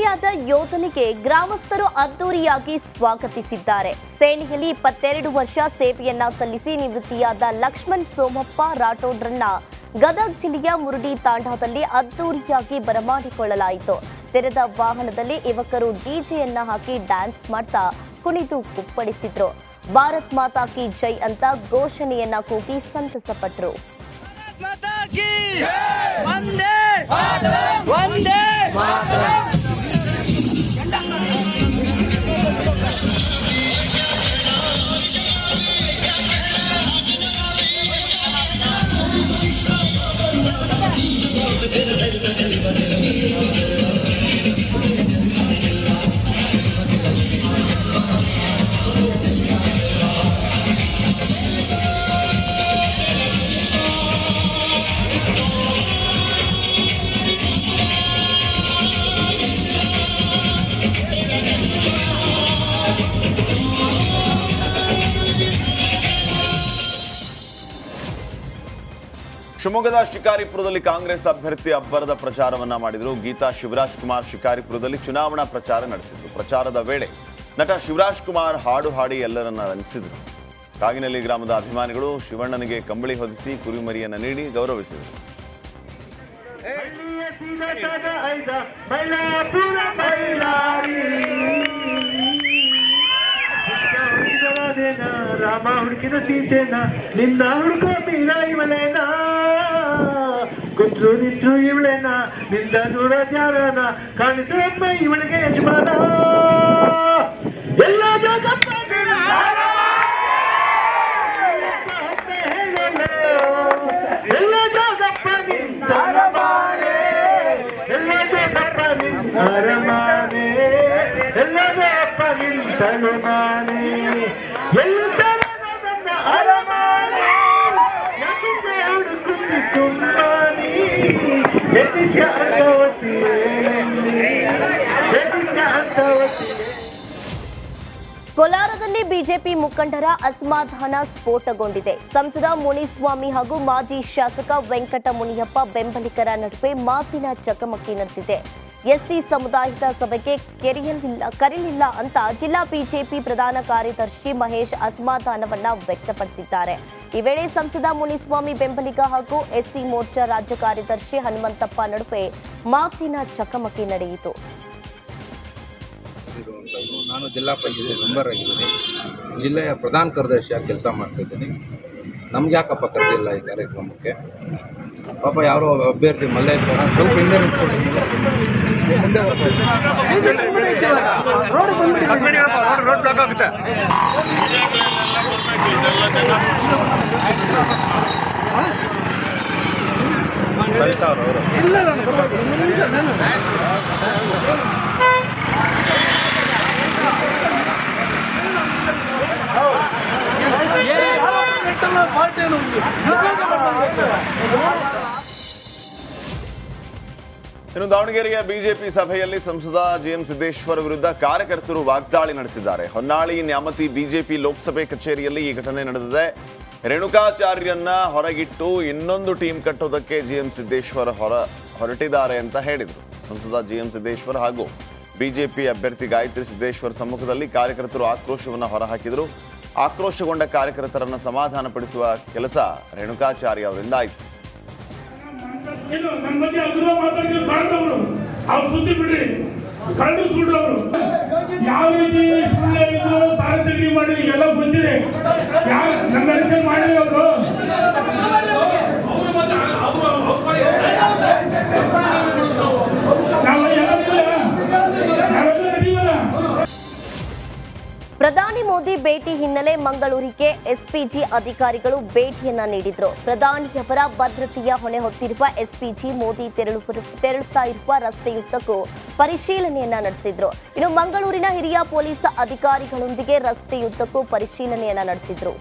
ನಿವೃತ್ತಿಯಾದ ಯೋಧನಿಗೆ ಗ್ರಾಮಸ್ಥರು ಅದ್ದೂರಿಯಾಗಿ ಸ್ವಾಗತಿಸಿದ್ದಾರೆ. ಸೇನೆಯಲ್ಲಿ 22 ವರ್ಷ ಸೇವೆಯನ್ನ ಸಲ್ಲಿಸಿ ನಿವೃತ್ತಿಯಾದ ಲಕ್ಷ್ಮಣ್ ಸೋಮಪ್ಪ ರಾಠೋಡ್ರನ್ನ ಗದಗ ಜಿಲ್ಲೆಯ ಮುರುಡಿ ತಾಂಡಾದಲ್ಲಿ ಅದ್ದೂರಿಯಾಗಿ ಬರಮಾಡಿಕೊಳ್ಳಲಾಯಿತು. ತೆರೆದ ವಾಹನದಲ್ಲಿ ಯುವಕರು ಡಿಜೆಯನ್ನ ಹಾಕಿ ಡ್ಯಾನ್ಸ್ ಮಾಡ್ತಾ ಕುಣಿದು ಕುಪ್ಪಳಿಸಿದ್ರು. ಭಾರತ್ ಮಾತಾ ಕಿ ಜೈ ಅಂತ ಘೋಷಣೆಯನ್ನ ಕೂಗಿ ಸಂತಸಪಟ್ಟರು. ಶಿವಮೊಗ್ಗದ ಶಿಕಾರಿಪುರದಲ್ಲಿ ಕಾಂಗ್ರೆಸ್ ಅಭ್ಯರ್ಥಿ ಅಬ್ಬರದ ಪ್ರಚಾರವನ್ನ ಮಾಡಿದರು. ಗೀತಾ ಶಿವರಾಜ್ ಕುಮಾರ್ ಶಿಕಾರಿಪುರದಲ್ಲಿ ಚುನಾವಣಾ ಪ್ರಚಾರ ನಡೆಸಿದರು. ಪ್ರಚಾರದ ವೇಳೆ ನಟ ಶಿವರಾಜ್ ಕುಮಾರ್ ಹಾಡು ಹಾಡಿ ಎಲ್ಲರನ್ನ ರಂಜಿಸಿದರು. ಕಾಗಿನಳ್ಳಿ ಗ್ರಾಮದ ಅಭಿಮಾನಿಗಳು ಶಿವಣ್ಣನಿಗೆ ಕಂಬಳಿ ಹೊದಿಸಿ ಕುರಿಮರಿಯನ್ನ ನೀಡಿ ಗೌರವಿಸಿದರು. ರಾಮ ಹುಡುಕಿದ ಸೀತೆನ ನಿನ್ನ ಹುಡುಕೋ ಮೀರ ಇವಳೇನ ಕುಂತ್ರು ನಿಂತ್ರು ಇವಳೇನ ನಿಂದ ನೋಡೋದ್ಯಾರನ ಕಾಣಿಸಮ್ಮ ಇವಳಿಗೆ ಯಜಮಾನ ಎಲ್ಲ ಜೋಗಪ್ಪ ಎಲ್ಲ ಜೋಗಪ್ಪ ನಿಂತ ಎಲ್ಲ ಜೋಗಪ್ಪ ನಿಂತ ಅರಮಾನೆ ಎಲ್ಲ ಜೋಗಪ್ಪ ನಿಂತಳು ಮಾನೆ ಎಲ್ಲುತ್ತಾರೆ ನನ್ನ ಅರಮಾನೆ ಯಾಕಿಂದೆ ಹುಡುಕುತ್ತಿ ಸುಮ್ಮನಿ ಎದಿಸ್ಯ ಅಂಗವಸಿ ಎದಿಸ್ಯ ಅಂಗವಸಿ. ಕೋಲಾರದಲ್ಲಿ ಬಿಜೆಪಿ ಮುಖಂಡರ ಅಸಮಾಧಾನ ಸ್ಫೋಟಗೊಂಡಿದೆ. ಸಂಸದ ಮುನಿಸ್ವಾಮಿ ಹಾಗೂ ಮಾಜಿ ಶಾಸಕ ವೆಂಕಟ ಮುನಿಯಪ್ಪ ಬೆಂಬಲಿಗರ ನಡುವೆ ಮಾತಿನ ಚಕಮಕಿ ನಡೆದಿದೆ. ಎಸ್ಸಿ ಸಮುದಾಯದ ಸಭೆಗೆ ಕರೆಯಲಿಲ್ಲ ಅಂತ ಜಿಲ್ಲಾ ಬಿಜೆಪಿ ಪ್ರಧಾನ ಕಾರ್ಯದರ್ಶಿ ಮಹೇಶ್ ಅಸಮಾಧಾನವನ್ನ ವ್ಯಕ್ತಪಡಿಸಿದ್ದಾರೆ. ಈ ವೇಳೆ ಸಂಸದ ಮುನಿಸ್ವಾಮಿ ಬೆಂಬಲಿಗ ಹಾಗೂ ಎಸ್ಸಿ ಮೋರ್ಚಾ ರಾಜ್ಯ ಕಾರ್ಯದರ್ಶಿ ಹನುಮಂತಪ್ಪ ನಡುವೆ ಮಾತಿನ ಚಕಮಕಿ ನಡೆಯಿತು. ನಾನು ಜಿಲ್ಲಾ ಪಂಚಾಯತ್ ಮೆಂಬರ್ ಆಗಿದ್ದೀನಿ, ಜಿಲ್ಲೆಯ ಪ್ರಧಾನ ಕಾರ್ಯದರ್ಶಿಯಾಗಿ ಕೆಲಸ ಮಾಡ್ತಾಯಿದ್ದೀನಿ. ನಮ್ಗೆ ಯಾಕಪ್ಪ ಕರೆದಿಲ್ಲ ಈ ಕಾರ್ಯಕ್ರಮಕ್ಕೆ? ಪಾಪ ಯಾರೋ ಅಭ್ಯರ್ಥಿ ಮಲ್ಲೇಶ್ವರ ಸ್ವಲ್ಪ ಹಿಂದೆ ರೋಡ್ ಬ್ಲಾಕ್ ಆಗುತ್ತೆ. ಇನ್ನು ದಾವಣಗೆರೆಯ ಬಿಜೆಪಿ ಸಭೆಯಲ್ಲಿ ಸಂಸದ ಜಿಎಂ ಸಿದ್ದೇಶ್ವರ್ ವಿರುದ್ಧ ಕಾರ್ಯಕರ್ತರು ವಾಗ್ದಾಳಿ ನಡೆಸಿದ್ದಾರೆ. ಹೊನ್ನಾಳಿ ನ್ಯಾಮತಿ ಬಿಜೆಪಿ ಲೋಕಸಭೆ ಕಚೇರಿಯಲ್ಲಿ ಈ ಘಟನೆ ನಡೆದಿದೆ. ರೇಣುಕಾಚಾರ್ಯನ್ನ ಹೊರಗಿಟ್ಟು ಇನ್ನೊಂದು ಟೀಮ್ ಕಟ್ಟೋದಕ್ಕೆ ಜಿಎಂ ಸಿದ್ದೇಶ್ವರ್ ಹೊರಟಿದ್ದಾರೆ ಅಂತ ಹೇಳಿದರು. ಸಂಸದ ಜಿಎಂ ಸಿದ್ದೇಶ್ವರ್ ಹಾಗೂ ಬಿಜೆಪಿ ಅಭ್ಯರ್ಥಿ ಗಾಯತ್ರಿ ಸಿದ್ದೇಶ್ವರ್ ಸಮ್ಮುಖದಲ್ಲಿ ಕಾರ್ಯಕರ್ತರು ಆಕ್ರೋಶವನ್ನು ಹೊರಹಾಕಿದರು. ಆಕ್ರೋಶಗೊಂಡ ಕಾರ್ಯಕರ್ತರನ್ನ ಸಮಾಧಾನಪಡಿಸುವ ಕೆಲಸ ರೇಣುಕಾಚಾರ್ಯ ಅವರಿಂದ ಆಯಿತು. ನಮ್ಮ ಬಗ್ಗೆ ಅದ್ಭುತ ಮಾತಾಡಿದ್ರು ಕಾಣ್ತವ್ರು, ಅವ್ರು ಸುದ್ದಿ ಬಿಡ್ರಿ, ಕಳ್ಳು ಸುಳ್ಳವರು ಯಾವ ರೀತಿ ಸುಳ್ಳು ಇದ್ರು ತಾರತಮ್ಯ ಮಾಡಿ ಎಲ್ಲ ಬಂದಿದೆ. ಯಾವ ನಮ್ಮ ಅರಿಶನ್ ಮಾಡಿದ್ರು ಅವರು ಪ್ರಧಾನಿ ಮೋದಿ ಭೇಟಿ ಹಿನ್ನೆಲೆ ಮಂಗಳೂರಿಗೆ ಎಸ್ಪಿಜಿ ಅಧಿಕಾರಿಗಳು ಭೇಟಿಯನ್ನ ನೀಡಿದ್ರು. ಪ್ರಧಾನಿಯವರ ಭದ್ರತೆಯ ಹೊಣೆ ಹೊತ್ತಿರುವ ಎಸ್ಪಿಜಿ ಮೋದಿ ತೆರಳುತ್ತಾ ಇರುವ ರಸ್ತೆಯುದ್ದಕ್ಕೂ ಪರಿಶೀಲನೆಯನ್ನ ನಡೆಸಿದ್ರು. ಇನ್ನು ಮಂಗಳೂರಿನ ಹಿರಿಯ ಪೊಲೀಸ್ ಅಧಿಕಾರಿಗಳೊಂದಿಗೆ ರಸ್ತೆಯುದ್ದಕ್ಕೂ ಪರಿಶೀಲನೆಯನ್ನ ನಡೆಸಿದ್ರು.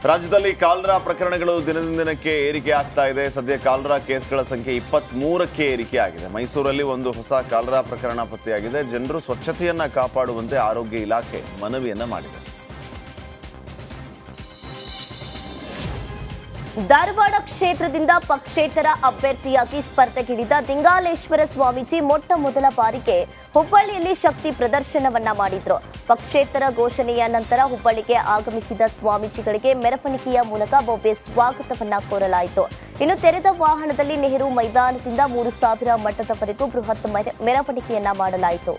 ರಾಜ್ಯದಲ್ಲಿ ಕಾಲರಾ ಪ್ರಕರಣಗಳು ದಿನದಿಂದ ದಿನಕ್ಕೆ ಏರಿಕೆ ಆಗ್ತಾ ಇದೆ. ಸದ್ಯ ಕಾಲರಾ ಕೇಸ್ಗಳ ಸಂಖ್ಯೆ 23ಕ್ಕೆ ಏರಿಕೆ ಆಗಿದೆ. ಮೈಸೂರಲ್ಲಿ ಒಂದು ಹೊಸ ಕಾಲರಾ ಪ್ರಕರಣ ಪತ್ತೆಯಾಗಿದೆ. ಜನರು ಸ್ವಚ್ಛತೆಯನ್ನ ಕಾಪಾಡುವಂತೆ ಆರೋಗ್ಯ ಇಲಾಖೆ ಮನವಿಯನ್ನ ಮಾಡಿದೆ. ಧಾರವಾಡ ಕ್ಷೇತ್ರದಿಂದ ಪಕ್ಷೇತರ ಅಭ್ಯರ್ಥಿಯಾಗಿ ಸ್ಪರ್ಧೆಗಿಳಿದ ದಿಂಗಾಲೇಶ್ವರ ಸ್ವಾಮೀಜಿ ಮೊಟ್ಟ ಮೊದಲ ಬಾರಿಗೆ ಹುಬ್ಬಳ್ಳಿಯಲ್ಲಿ ಶಕ್ತಿ ಪ್ರದರ್ಶನವನ್ನ ಮಾಡಿದ್ರು. ಪಕ್ಷೇತರ ಘೋಷಣೆಯ ನಂತರ ಹುಬ್ಬಳ್ಳಿಗೆ ಆಗಮಿಸಿದ ಸ್ವಾಮೀಜಿಗಳಿಗೆ ಮೆರವಣಿಗೆಯ ಮೂಲಕ ಭವ್ಯ ಸ್ವಾಗತವನ್ನ ಕೋರಲಾಯಿತು. ಇನ್ನು ತೆರೆದ ವಾಹನದಲ್ಲಿ ನೆಹರು ಮೈದಾನದಿಂದ 3000 ಮಟ್ಟದವರೆಗೂ ಬೃಹತ್ ಮೆರವಣಿಗೆಯನ್ನ ಮಾಡಲಾಯಿತು.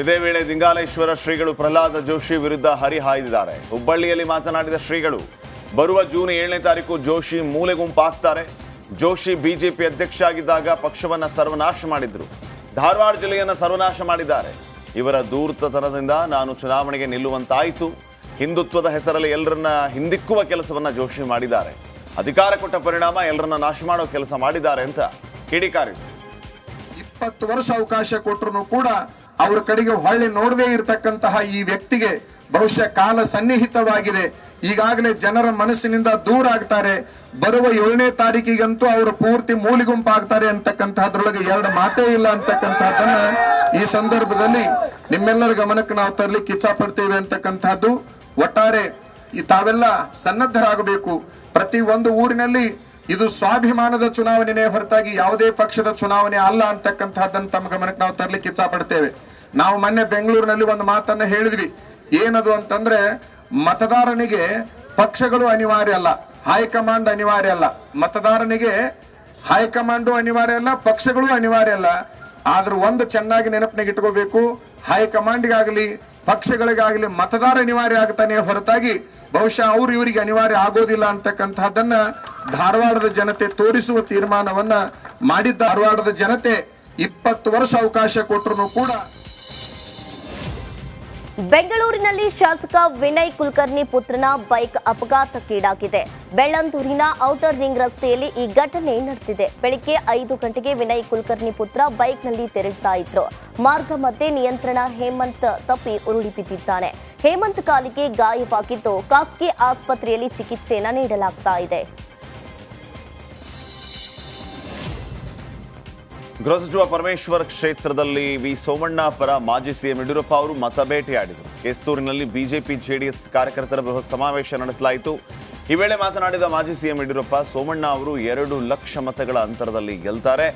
ಇದೇ ವೇಳೆ ದಿಂಗಾಲೇಶ್ವರ ಶ್ರೀಗಳು ಪ್ರಹ್ಲಾದ ಜೋಶಿ ವಿರುದ್ಧ ಹರಿಹಾಯ್ದಿದ್ದಾರೆ. ಹುಬ್ಬಳ್ಳಿಯಲ್ಲಿ ಮಾತನಾಡಿದ ಶ್ರೀಗಳು, ಬರುವ ಜೂನ್ 7ನೇ ತಾರೀಕು ಜೋಶಿ ಮೂಲೆ ಗುಂಪಾಗ್ತಾರೆ. ಜೋಶಿ ಬಿಜೆಪಿ ಅಧ್ಯಕ್ಷ ಆಗಿದ್ದಾಗ ಪಕ್ಷವನ್ನ ಸರ್ವನಾಶ ಮಾಡಿದ್ರು. ಧಾರವಾಡ ಜಿಲ್ಲೆಯನ್ನ ಸರ್ವನಾಶ ಮಾಡಿದ್ದಾರೆ. ಇವರ ಧೂರ್ತತನದಿಂದ ನಾನು ಚುನಾವಣೆಗೆ ನಿಲ್ಲುವಂತಾಯಿತು. ಹಿಂದುತ್ವದ ಹೆಸರಲ್ಲಿ ಎಲ್ಲರನ್ನ ಹಿಂದಿಕ್ಕುವ ಕೆಲಸವನ್ನ ಜೋಶಿ ಮಾಡಿದ್ದಾರೆ. ಅಧಿಕಾರ ಕೊಟ್ಟ ಪರಿಣಾಮ ಎಲ್ಲರನ್ನ ನಾಶ ಮಾಡೋ ಕೆಲಸ ಮಾಡಿದ್ದಾರೆ ಅಂತ ಕಿಡಿಕಾರಿದ್ರು. 20 ವರ್ಷ ಅವಕಾಶ ಕೊಟ್ಟರು ಕೂಡ ಅವರ ಕಡೆಗೆ ಹೊಳ್ಳಿ ನೋಡದೇ ಇರತಕ್ಕಂತಹ ಈ ವ್ಯಕ್ತಿಗೆ ಬಹುಶಃ ಕಾಲ ಸನ್ನಿಹಿತವಾಗಿದೆ. ಈಗಾಗಲೇ ಜನರ ಮನಸ್ಸಿನಿಂದ ದೂರ ಆಗ್ತಾರೆ. ಬರುವ 7ನೇ ತಾರೀಕಿಗಂತೂ ಅವರು ಪೂರ್ತಿ ಮೂಲಿಗುಂಪಾಗ್ತಾರೆ ಅಂತಕ್ಕಂತಹದ್ರೊಳಗೆ ಎರಡು ಮಾತೇ ಇಲ್ಲ ಅಂತಕ್ಕಂತಹದ್ದನ್ನ ಈ ಸಂದರ್ಭದಲ್ಲಿ ನಿಮ್ಮೆಲ್ಲರ ಗಮನಕ್ಕೆ ನಾವು ತರಲಿಕ್ಕೆ ಇಚ್ಛಾ ಪಡ್ತೇವೆ ಅಂತಕ್ಕಂತಹದ್ದು. ಒಟ್ಟಾರೆ ತಾವೆಲ್ಲ ಸನ್ನದ್ಧರಾಗಬೇಕು. ಪ್ರತಿ ಒಂದು ಊರಿನಲ್ಲಿ ಇದು ಸ್ವಾಭಿಮಾನದ ಚುನಾವಣೆನೇ ಹೊರತಾಗಿ ಯಾವುದೇ ಪಕ್ಷದ ಚುನಾವಣೆ ಅಲ್ಲ ಅಂತಕ್ಕಂತಹದ್ದನ್ನು ತಮ್ಮ ಗಮನಕ್ಕೆ ನಾವು ತರಲಿಕ್ಕೆ ಇಚ್ಛಾ ಪಡ್ತೇವೆ. ನಾವು ಮೊನ್ನೆ ಬೆಂಗಳೂರಿನಲ್ಲಿ ಒಂದು ಮಾತನ್ನ ಹೇಳಿದ್ವಿ. ಏನದು ಅಂತಂದ್ರೆ, ಮತದಾರನಿಗೆ ಪಕ್ಷಗಳು ಅನಿವಾರ್ಯ ಅಲ್ಲ, ಹೈಕಮಾಂಡ್ ಅನಿವಾರ್ಯ ಅಲ್ಲ. ಮತದಾರನಿಗೆ ಹೈಕಮಾಂಡು ಅನಿವಾರ್ಯ ಅಲ್ಲ, ಪಕ್ಷಗಳು ಅನಿವಾರ್ಯ ಅಲ್ಲ. ಆದ್ರೂ ಒಂದು ಚೆನ್ನಾಗಿ ನೆನಪಿನಾಗ ಇಟ್ಕೋಬೇಕು, ಹೈಕಮಾಂಡ್ಗಾಗಲಿ ಪಕ್ಷಗಳಿಗಾಗಲಿ ಮತದಾರ ಅನಿವಾರ್ಯ ಆಗ್ತಾನೆ ಹೊರತಾಗಿ ಬಹುಶಃ ಅವ್ರು ಇವರಿಗೆ ಅನಿವಾರ್ಯ ಆಗೋದಿಲ್ಲ ಅಂತಕ್ಕಂತಹದ್ದನ್ನ ಧಾರವಾಡದ ಜನತೆ ತೋರಿಸುವ ತೀರ್ಮಾನವನ್ನ ಮಾಡಿದ್ದ. ಧಾರವಾಡದ ಜನತೆ 20 ವರ್ಷ ಅವಕಾಶ ಕೊಟ್ಟರು ಕೂಡ. ಬೆಂಗಳೂರಿನಲ್ಲಿ ಶಾಸಕ ವಿನಯ್ ಕುಲಕರ್ಣಿ ಪುತ್ರನ ಬೈಕ್ ಅಪಘಾತಕ್ಕೀಡಾಗಿದೆ. ಬೆಳ್ಳಂದೂರಿನ ಔಟರ್ ರಿಂಗ್ ರಸ್ತೆಯಲ್ಲಿ ಈ ಘಟನೆ ನಡೆದಿದೆ. ಬೆಳಿಗ್ಗೆ 5 ಗಂಟೆಗೆ ವಿನಯ್ ಕುಲಕರ್ಣಿ ಪುತ್ರ ಬೈಕ್ನಲ್ಲಿ ತೆರಳುತ್ತಾ ಇದ್ರು. ಮಾರ್ಗ ಮಧ್ಯೆ ನಿಯಂತ್ರಣ ಹೇಮಂತ್ ತಪ್ಪಿ ಉರುಳಿ ಬಿದ್ದಿದ್ದಾನೆ. ಹೇಮಂತ್ ಕಾಲಿಗೆ ಗಾಯವಾಗಿದ್ದು ಖಾಸಗಿ ಆಸ್ಪತ್ರೆಯಲ್ಲಿ ಚಿಕಿತ್ಸೆಯನ್ನು ನೀಡಲಾಗ್ತಾ ಇದೆ. ಗೃಹ ಸಚಿವ ಪರಮೇಶ್ವರ್ ಕ್ಷೇತ್ರದಲ್ಲಿ ವಿ ಸೋಮಣ್ಣ ಪರ ಮಾಜಿ ಸಿಎಂ ಯಡಿಯೂರಪ್ಪ ಅವರು ಮತಬೇಟೆಯಾಡಿದರು. ಕೇಸ್ತೂರಿನಲ್ಲಿ ಬಿಜೆಪಿ ಜೆಡಿಎಸ್ ಕಾರ್ಯಕರ್ತರ ಬೃಹತ್ ಸಮಾವೇಶ ನಡೆಸಲಾಯಿತು. ಈ ವೇಳೆ ಮಾತನಾಡಿದ ಮಾಜಿ ಸಿಎಂ ಯಡಿಯೂರಪ್ಪ, ಸೋಮಣ್ಣ ಅವರು 2 ಲಕ್ಷ ಮತಗಳ ಅಂತರದಲ್ಲಿ ಗೆಲ್ತಾರೆ.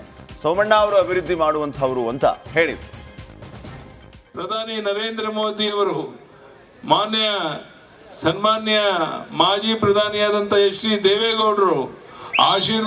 ಸೋಮಣ್ಣ ಅವರು ಅಭಿವೃದ್ಧಿ ಮಾಡುವಂತಹವರು ಅಂತ ಹೇಳಿದರು. ಪ್ರಧಾನಿ ನರೇಂದ್ರ ಮೋದಿ ಅವರು ಸನ್ಮಾನ್ಯ ಮಾಜಿ ಪ್ರಧಾನಿಯಾದಂಥ ಎಚ್ ಡಿ ದೇವೇಗೌಡರು ಆಶೀರ್ವಾದ